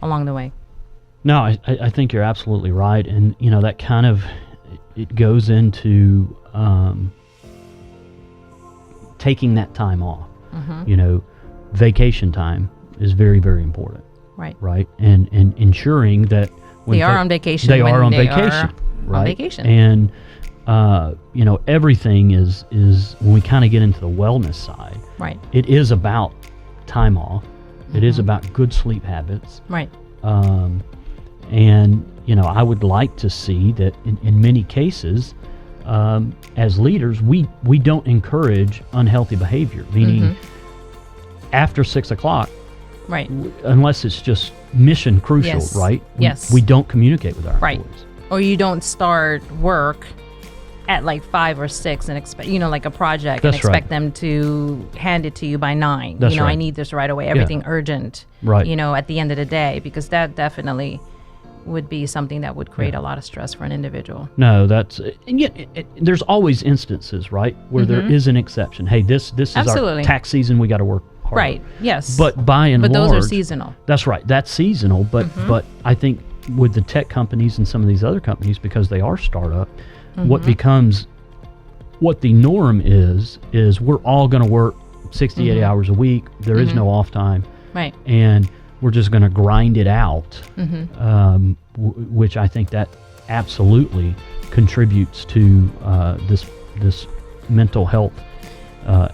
along the way. No, I think you're absolutely right. And, that kind of, it goes into taking that time off. Vacation time is very, very important. Right. And ensuring that when they are on vacation. They are on vacation. And, everything is when we kind of get into the wellness side. Right. It is about time off. It is about good sleep habits. Right. And, I would like to see that in many cases, as leaders, we don't encourage unhealthy behavior, meaning after 6 o'clock, right, unless it's just mission crucial, right? We don't communicate with our employees. Or you don't start work at like 5 or 6 and expect, like a project, and expect them to hand it to you by 9. I need this right away. Everything urgent, right? At the end of the day, because that definitely would be something that would create a lot of stress for an individual. No, and yet there's always instances, right, where there is an exception. Hey, this is our tax season. We got to work hard. Right. Yes. But by and large, those are seasonal. That's right. That's seasonal. But I think with the tech companies and some of these other companies, because they are startup, what the norm is we're all going to work 68 hours a week. There is no off time. Right. And we're just going to grind it out, which I think that absolutely contributes to this mental health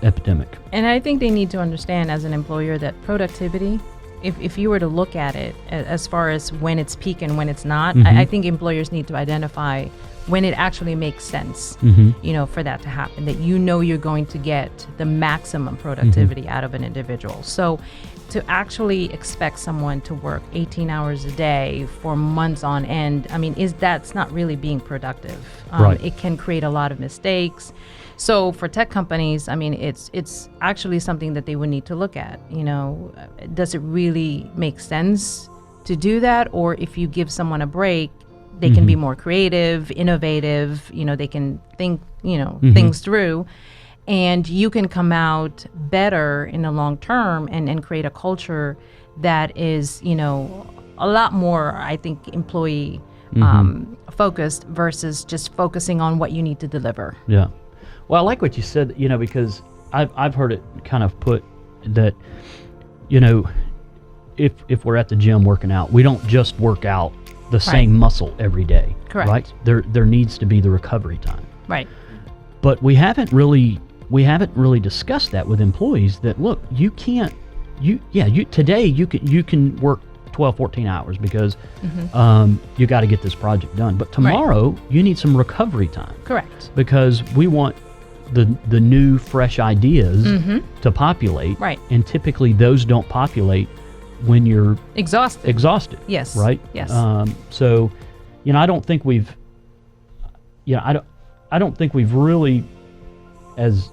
epidemic. And I think they need to understand as an employer that productivity, if you were to look at it as far as when it's peak and when it's not, I think employers need to identify when it actually makes sense, for that to happen, that you're going to get the maximum productivity out of an individual. So to actually expect someone to work 18 hours a day for months on end, that's not really being productive. Right. It can create a lot of mistakes. So for tech companies, it's actually something that they would need to look at. Does it really make sense to do that? Or if you give someone a break, they can be more creative, innovative, they can think, things through, and you can come out better in the long term and create a culture that is, a lot more, I think, employee focused versus just focusing on what you need to deliver. Yeah. Well, I like what you said, because I've heard it kind of put that, if we're at the gym working out, we don't just work out the same muscle every day. Correct. Right? There needs to be the recovery time. Right. But we haven't really discussed that with employees, that look, you can't today you can work 12, 14 hours because you got to get this project done. But tomorrow you need some recovery time. Correct. Because we want the new fresh ideas to populate. Right. And typically those don't populate when you're exhausted. Yes. Right. Yes. So, I don't think we've, I don't think we've really, as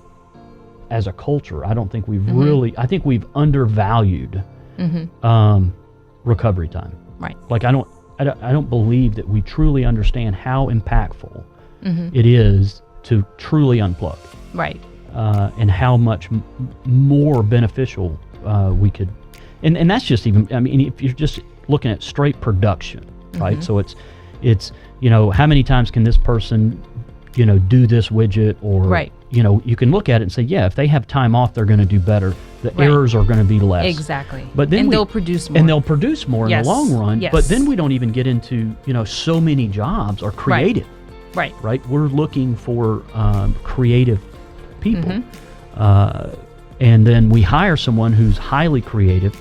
a culture, I don't think we've really, I think we've undervalued recovery time. Right. Like I don't believe that we truly understand how impactful it is to truly unplug. Right. And how much more beneficial we could. And that's just even, if you're just looking at straight production, right? So it's how many times can this person, do this widget, or, you can look at it and say, yeah, if they have time off, they're going to do better. The errors are going to be less. Exactly. But then they'll produce more. And they'll produce more in the long run. Yes. But then we don't even get into, so many jobs are creative. Right. Right. We're looking for creative people. And then we hire someone who's highly creative,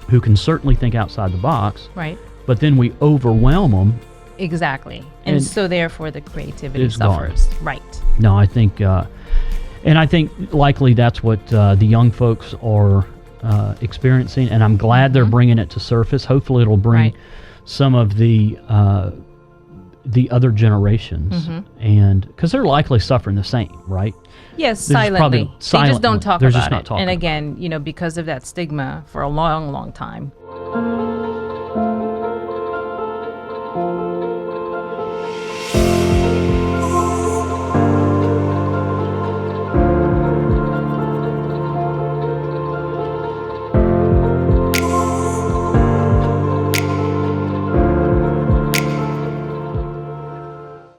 who can certainly think outside the box. Right. But then we overwhelm them. Exactly. And so therefore the creativity suffers. Gone. Right. No, I think, and I think likely that's what the young folks are experiencing. And I'm glad they're bringing it to surface. Hopefully it'll bring some of the other generations, and because they're likely suffering the same, right? Yes, silently. They just don't talk about it. And again, because of that stigma for a long, long time.